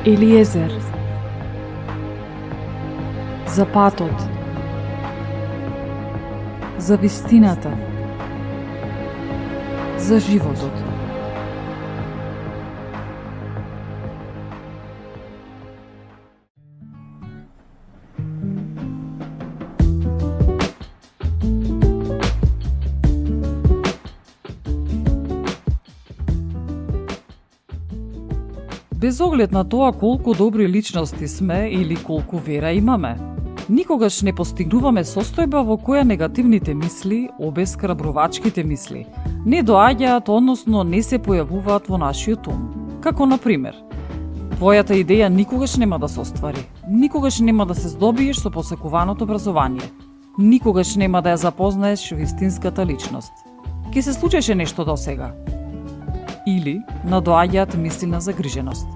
Елиезер. За патот. За вистината. За животот. Без оглед на тоа колку добри личности сме или колку вера имаме, никогаш не постигнуваме состојба во која негативните мисли, обесхрабрувачките мисли, не доаѓаат, односно не се појавуваат во нашиот ум. Како например, твојата идеја никогаш нема да се оствари, никогаш нема да се здобиеш со посекуваното образование, никогаш нема да ја запознаеш вистинската личност. Ке се случеше нешто досега. Или надоаѓаат мисли на загриженост.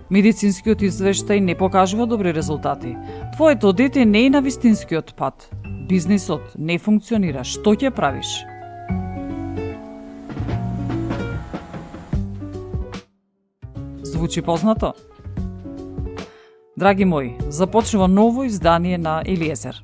Медицинскиот извештај не покажува добри резултати. Твоето дете не е на вистинскиот пат. Бизнисот не функционира. Што ќе правиш? Звучи познато? Драги мои, започнува ново издание на Елиезер.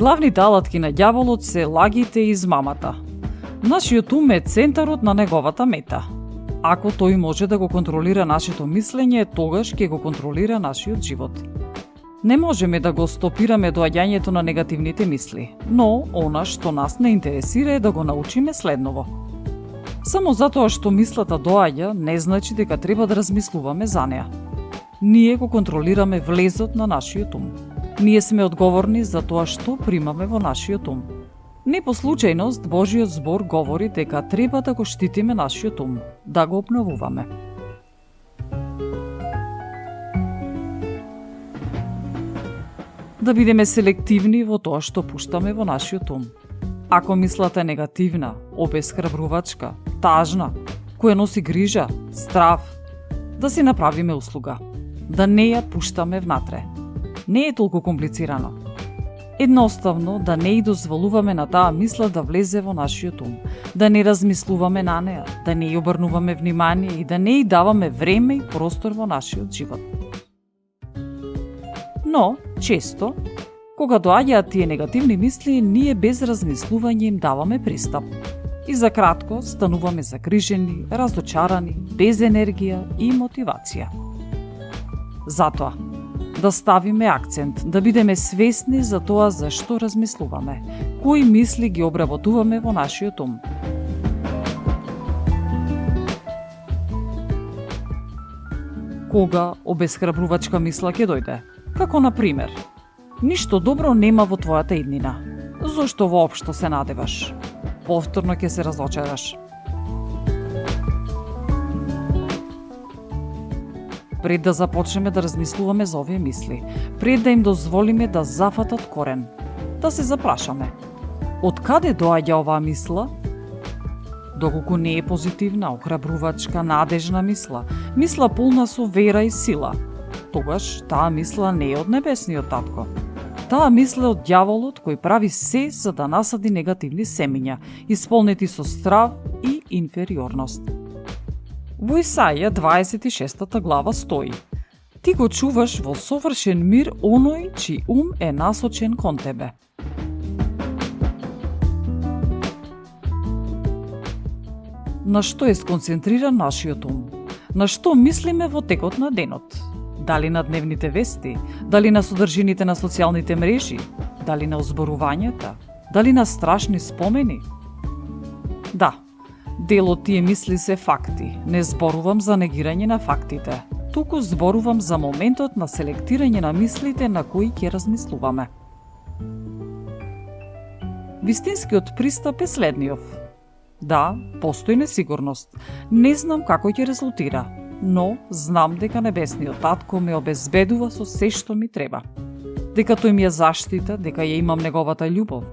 Главните алатки на ѓаволот се лагите и измамата. Нашиот ум е центарот на неговата мета. Ако тој може да го контролира нашето мислење, тогаш ќе го контролира нашиот живот. Не можеме да го стопираме доаѓањето на негативните мисли, но она што нас не интересира е да го научиме следново. Само затоа што мислата доаѓа, не значи дека треба да размислуваме за неа. Ние го контролираме влезот на нашиот ум. Ние сме одговорни за тоа што примаме во нашиот ум. Не по случајност Божиот збор говори дека треба да го штитиме нашиот ум, да го обновуваме. Да бидеме селективни во тоа што пуштаме во нашиот ум. Ако мислата е негативна, обесхрабрувачка, тажна, која носи грижа, страв, да си направиме услуга, да не ја пуштаме внатре. Не е толку комплицирано. Едноставно да не и дозволуваме на таа мисла да влезе во нашиот ум, да не размислуваме на неа, да не ја обрнуваме внимание и да не ја даваме време и простор во нашиот живот. Но, често, кога доаѓаат тие негативни мисли, ние без размислување им даваме пристап. И за кратко стануваме загрижени, разочарани, без енергија и мотивација. Затоа, да ставиме акцент, да бидеме свесни за тоа за што размислуваме, кои мисли ги обработуваме во нашиот ум. Кога обесхрабрувачка мисла ќе дојде? Како например, Ништо добро нема во твојата иднина. Зошто воопшто се надеваш? Повторно ќе се разочараш. Пред да започнеме да размислуваме за овие мисли, пред да им дозволиме да зафатат корен, да се запрашаме. Од каде доаѓа оваа мисла? Доколку не е позитивна, охрабрувачка, надежна мисла, мисла полна со вера и сила, тогаш таа мисла не е од небесниот татко. Таа мисла е од ѓаволот кој прави се за да насади негативни семиња, исполнети со страв и инфериорност. Во Исаија 26 глава стои: Ти го чуваш во совршен мир оној чиј ум е насочен кон тебе. На што е сконцентриран нашиот ум? На што мислиме во текот на денот? Дали на дневните вести? Дали на содржините на социјалните мрежи? Дали на озборувањата? Дали на страшни спомени? Да, дел од тие мисли се факти. Не зборувам за негирање на фактите. Туку зборувам за моментот на селектирање на мислите на кои ќе размислуваме. Вистинскиот пристап е следниот. Да, постои несигурност. Не знам како ќе резултира, но знам дека небесниот татко ме обезбедува со се што ми треба. Дека тој ми е заштита, дека ја имам неговата љубов.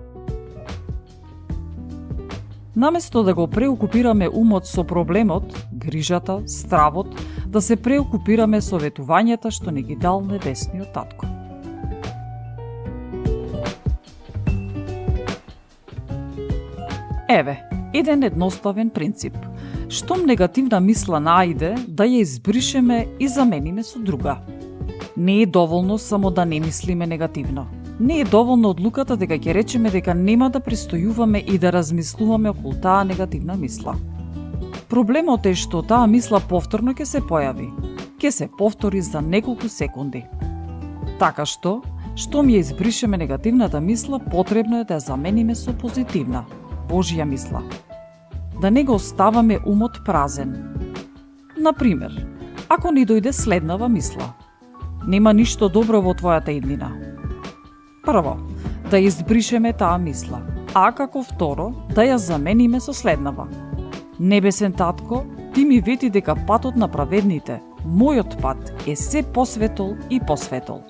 Наместо да го преокупираме умот со проблемот, грижата, стравот, да се преокупираме со ветувањата што ни ги дал небесниот татко. Еве, еден едноставен принцип. Штом негативна мисла најде, да ја избришеме и замениме со друга. Не е доволно само да не мислиме негативно. Не е доволно одлуката дека ќе речеме дека нема да престојуваме и да размислуваме околу таа негативна мисла. Проблемот е што таа мисла повторно ќе се појави. Ќе се повтори за неколку секунди. Така што, штом ја избришеме негативната мисла, потребно е да ја замениме со позитивна, Божја мисла. Да не го оставаме умот празен. Например, ако ни дојде следнава мисла: нема ништо добро во твојата иднина. Прво, да избришеме таа мисла, а како второ, да ја замениме со следнава: небесен татко, ти ми вети дека патот на праведните, мојот пат, е се посветол и посветол.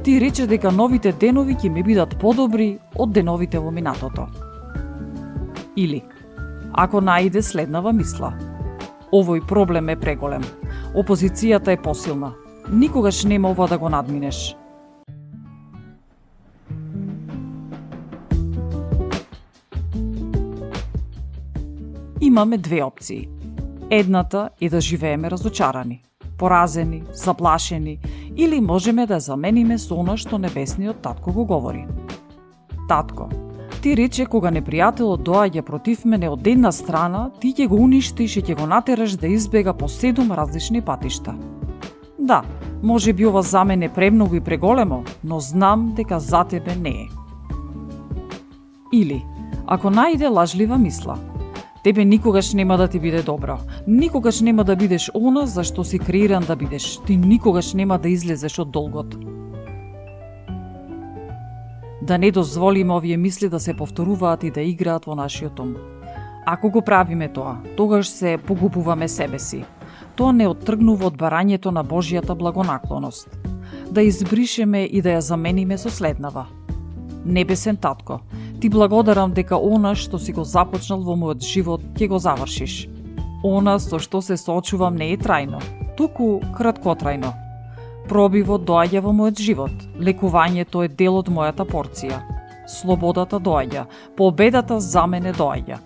Ти рече дека новите денови ќе ми бидат подобри од деновите во минатото. Или, ако најде следнава мисла: овој проблем е преголем, опозицијата е посилна, никогаш нема ова да го надминеш. Имаме две опции. Едната е да живееме разочарани, поразени, заплашени, или можеме да замениме со она што небесниот татко го говори. Татко, ти рече кога непријателот доаѓа против мене од една страна, ти ќе го уништиш и ќе го натераш да избега по 7 различни патишта. Да, може би ова за мене премногу и преголемо, но знам дека за тебе не е. Или, ако најде лажлива мисла: тебе никогаш нема да ти биде добро, никогаш нема да бидеш она за што си креиран да бидеш, ти никогаш нема да излезеш од долгот. Да не дозволиме овие мисли да се повторуваат и да играат во нашиот ум. Ако го правиме тоа, тогаш се погубуваме себе си. Тоа не оттргнува од барањето на Божјата благонаклоност. Да избришеме и да ја замениме со следнава: небесен татко, ти благодарам дека она што си го започнал во мојот живот ќе го завршиш. Она со што се соочувам не е трајно, туку краткотрајно. Пробивот доаѓа во мојот живот, лекувањето е дел од мојата порција. Слободата доаѓа, победата за мене доаѓа.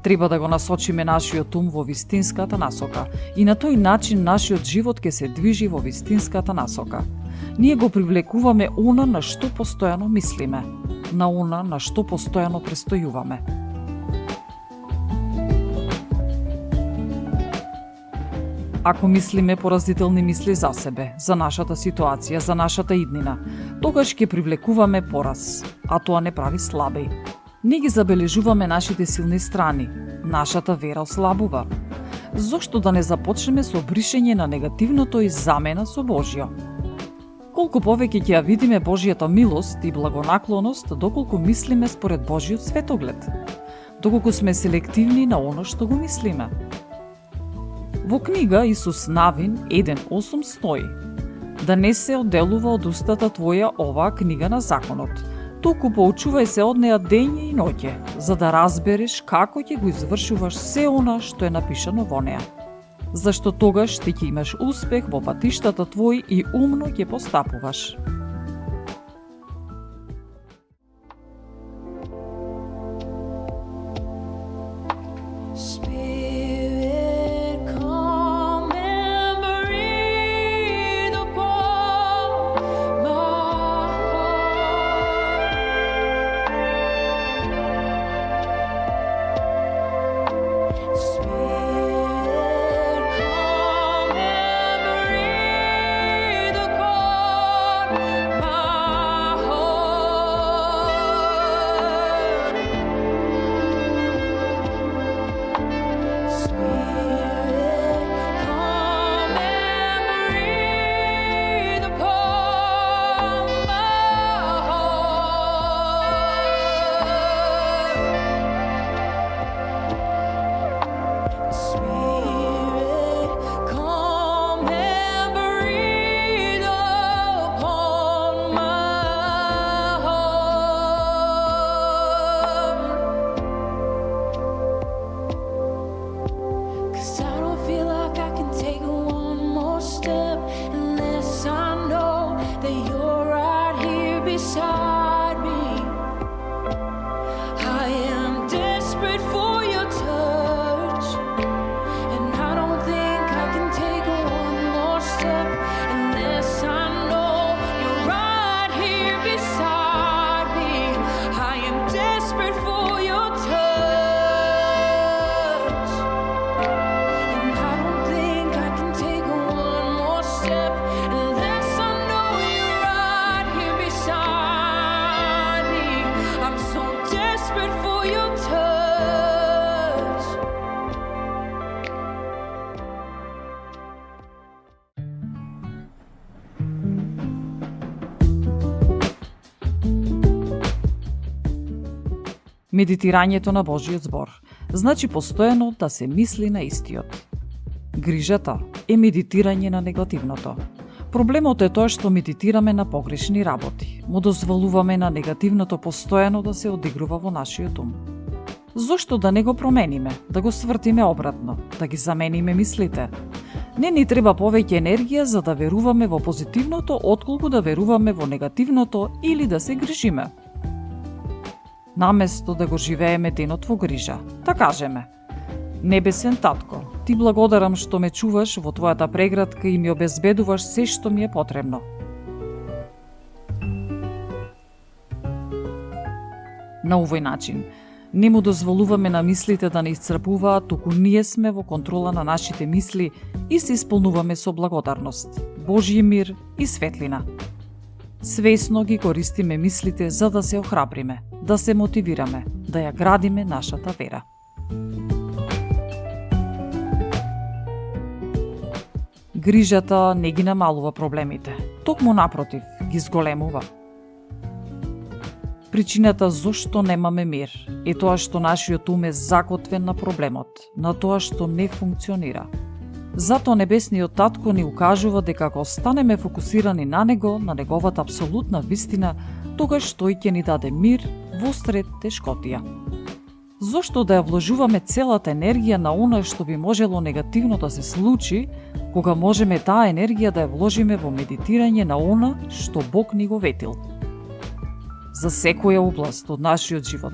Треба да го насочиме нашиот ум во вистинската насока и на тој начин нашиот живот ќе се движи во вистинската насока. Ние го привлекуваме она на што постојано мислиме, на она на што постојано престојуваме. Ако мислиме поразителни мисли за себе, за нашата ситуација, за нашата иднина, тогаш ќе привлекуваме пораз, а тоа не прави слаби. Не ги забележуваме нашите силни страни, нашата вера ослабува. Зошто да не започнеме со бришење на негативното и замена со Божјо? Колку повеќе ќе ја видиме Божјата милост и благонаклоност, доколку мислиме според Божјиот светоглед, доколку сме селективни на оно што го мислиме. Во книга Исус Навин 1.8 стои: да не се одделува од устата твоја оваа книга на законот, туку поучувај се од неа дење и ноќе, за да разбереш како ќе го извршуваш се она што е напишано во неа. Зашто тогаш ти ќе имаш успех во патиштата твои и умно ќе постапуваш. Медитирањето на Божјиот збор значи постојано да се мисли на истиот. Грижата е медитирање на негативното. Проблемот е тоа што медитираме на погрешни работи. Му дозволуваме на негативното постојано да се одигрува во нашиот ум. Зошто да не го промениме, да го свртиме обратно, да ги замениме мислите? Не ни треба повеќе енергија за да веруваме во позитивното, отколку да веруваме во негативното или да се грижиме. Наместо да го живееме денот во грижа, да кажеме: Небесен татко, ти благодарам што ме чуваш во твојата преградка и ми обезбедуваш се што ми е потребно. На овој начин не му дозволуваме на мислите да не исцрпуваат, туку ние сме во контрола на нашите мисли и се исполнуваме со благодарност, Божји мир и светлина. Свесно ги користиме мислите за да се охрабриме, да се мотивираме, да ја градиме нашата вера. Грижата не ги намалува проблемите, токму напротив, ги зголемува. Причината зошто немаме мир е тоа што нашиот ум е закотвен на проблемот, на тоа што не функционира. Затоа Небесниот Татко ни укажува дека ако останеме фокусирани на Него, на Неговата апсолутна вистина, тогаш тој ќе ни даде мир во сред тешкотија. Зошто да ја вложуваме целата енергија на она што би можело негативно да се случи, кога можеме таа енергија да ја вложиме во медитирање на она што Бог ни го ветил? За секоја област од нашиот живот,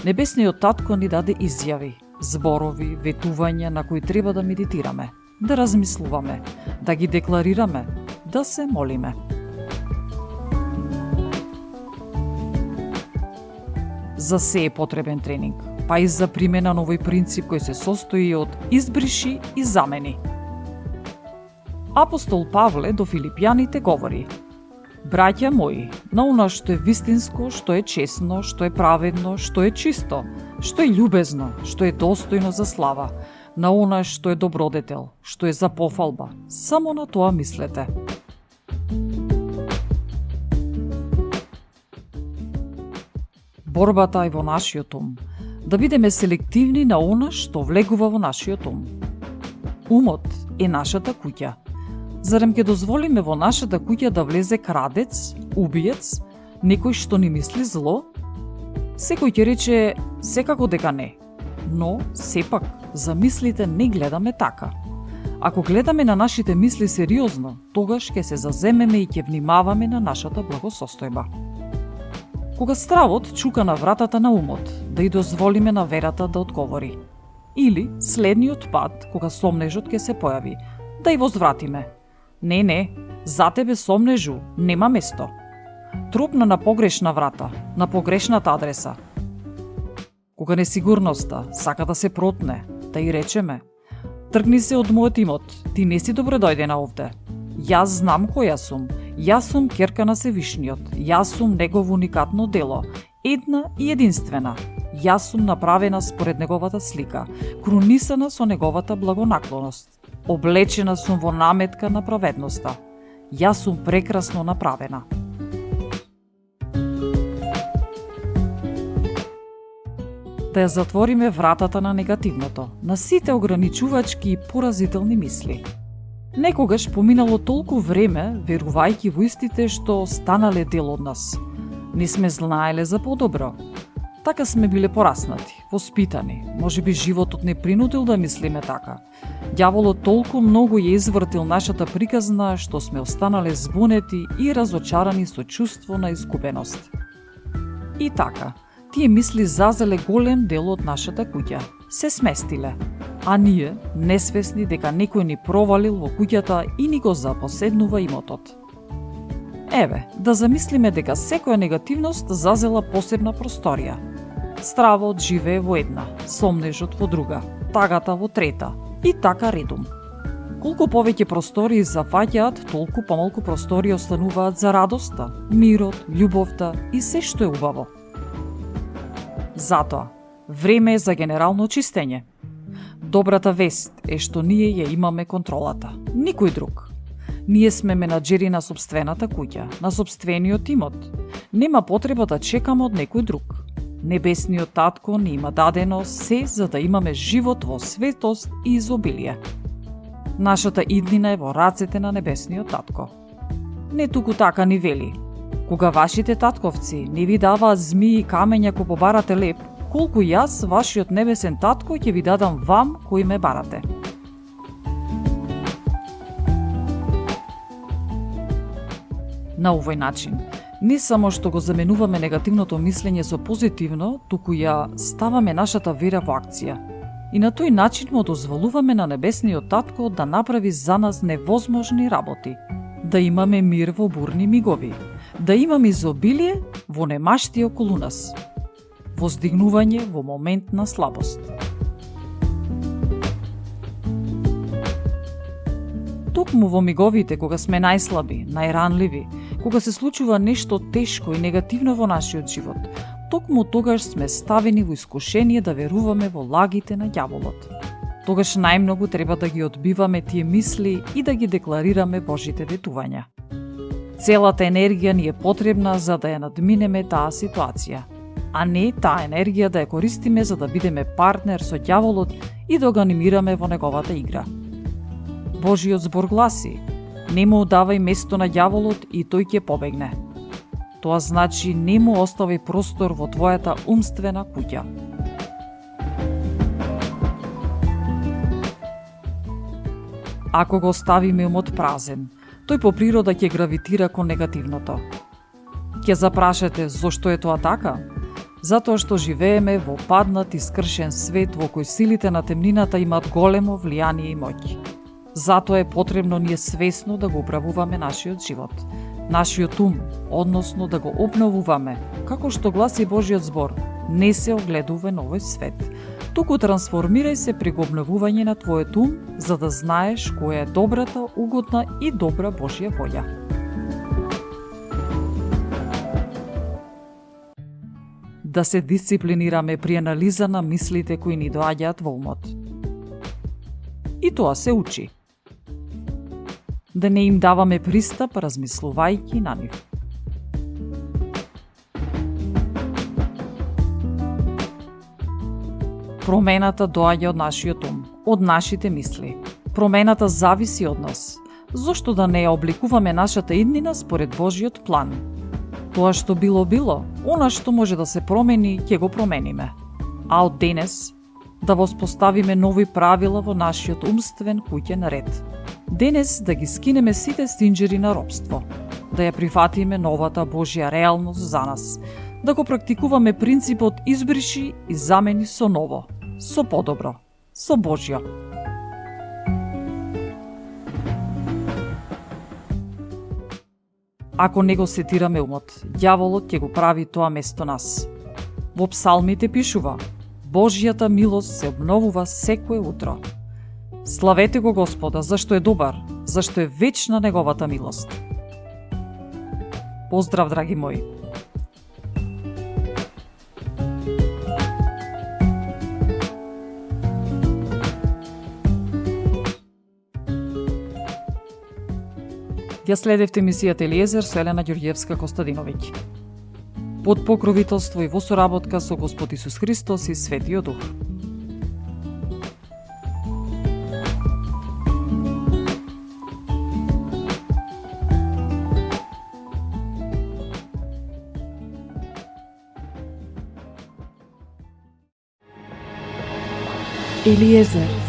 Небесниот Татко ни даде изјави, зборови, ветувања на кои треба да медитираме, да размислуваме, да ги декларираме, да се молиме. За се е потребен тренинг, па и за примена на овој принцип кој се состои од избриши и замени. Апостол Павле до Филипјаните говори: Браќа мои, на она што е вистинско, што е честно, што е праведно, што е чисто, што е љубезно, што е достојно за слава, на она што е добродетел, што е за пофалба. Само на тоа мислете. Борбата е во нашиот ум. Да бидеме селективни на она што влегува во нашиот ум. Умот е нашата куќа. Зарем ќе дозволиме во нашата куќа да влезе крадец, убиец, некој што ни мисли зло? Секој ќе рече секако дека не, но сепак за мислите не гледаме така. Ако гледаме на нашите мисли сериозно, тогаш ќе се заземеме и ќе внимаваме на нашата благосостојба. Кога стравот чука на вратата на умот, да и дозволиме на верата да одговори. Или следниот пат, кога сомнежот ќе се појави, да и возвратиме. Не, за тебе сомнежу нема место. Тропна на погрешна врата, на погрешната адреса. Кога несигурноста сака да се протне, да и речеме: тргни се од мојот имот, ти не си добредојдена овде. Јас знам која сум, јас сум ќерка на Севишниот, јас сум негово уникатно дело, една и единствена. Јас сум направена според неговата слика, крунисана со неговата благонаклоност. Облечена сум во наметка на праведноста. Јас сум прекрасно направена. Да ја затвориме вратата на негативното, на сите ограничувачки и поразителни мисли. Некогаш поминало толку време, верувајќи во истите што станале дел од нас. Не сме знаеле за подобро. Така сме биле пораснати, воспитани. Можеби животот не принудил да мислиме така. Ѓаволот толку многу ја извртил нашата приказна што сме останале збунети и разочарани со чувство на изгубеност. И така, тие мисли зазеле голем дел од нашата куќа. Се сместиле, а ние, несвесни дека некој ни провалил во куќата и ни го запоседнува имотот. Еве, да замислиме дека секоја негативност зазела посебна просторија. Стравот живее во една, сомнежот во друга, тагата во трета и така редум. Колку повеќе простории зафаќаат, толку помалку простории остануваат за радоста, мирот, љубовта и се што е убаво. Затоа, време е за генерално чистење. Добрата вест е што ние ја имаме контролата. Никој друг. Ние сме менаџери на сопствената куќа, на сопствениот имот. Нема потреба да чекаме од некој друг. Небесниот татко ни има дадено се за да имаме живот во светост и изобилие. Нашата иднина е во рацете на небесниот татко. Не туку така ни вели: кога вашите татковци не ви даваат змии и камења ко побарате леп, колку јас, вашиот небесен татко, ќе ви дадам вам кои ме барате. На овој начин, не само што го заменуваме негативното мислење со позитивно, туку ја ставаме нашата вера во акција. И на тој начин му дозволуваме на небесниот татко да направи за нас невозможни работи. Да имаме мир во бурни мигови, да имаме изобилие во немашти околу нас, воздигнување во момент на слабост. Токму во миговите кога сме најслаби, најранливи, кога се случува нешто тешко и негативно во нашиот живот, токму тогаш сме ставени во искушение да веруваме во лагите на ѓаволот. Тогаш најмногу треба да ги одбиваме тие мисли и да ги декларираме Божите ветувања. Целата енергија ни е потребна за да ја надминеме таа ситуација, а не таа енергија да ја користиме за да бидеме партнер со ѓаволот и да го анимираме во неговата игра. Божиот збор гласи: не му давај место на ѓаволот и тој ќе побегне. Тоа значи не му оставај простор во твојата умствена куќа. Ако го оставиме умот празен, тој по природа ќе гравитира кон негативното. Ќе запрашате зошто е тоа така? Затоа што живееме во паднат и скршен свет во кој силите на темнината имаат големо влијание и моќ. Затоа е потребно ние свесно да го управуваме нашиот живот, нашиот ум, односно да го обновуваме, како што гласи Божиот збор: не се огледувај на овој свет, туку трансформирај се преку обновување на твојот ум, за да знаеш која е добрата, угодна и добра Божја волја. Да се дисциплинираме при анализа на мислите кои ни доаѓаат во умот. И тоа се учи. Да не им даваме пристап размислувајќи на нив. Промената доаѓа од нашиот ум, од нашите мисли. Промената зависи од нас. Зошто да не ја обликуваме нашата иднина според Божиот план? Тоа што било, она што може да се промени, ќе го промениме. А од денес да воспоставиме нови правила во нашиот умствен куќен ред. Денес да ги скинеме сите стинџери на робство, да ја прифатиме новата Божја реалност за нас, да го практикуваме принципот избриши и замени со ново, со подобро, со Божјо. Ако не го сетираме умот, ѓаволот ќе го прави тоа место нас. Во псалмите пишува: Божјата милост се обновува секое утро. Славете го Господа, зашто е добар, зашто е вечна неговата милост. Поздрав, драги мои! Ја следевте емисијата Елиезер со Елена Ѓорѓевска-Костадиновиќ. Под покровителство и во соработка со Господ Исус Христос и Светиот Дух. Елиезер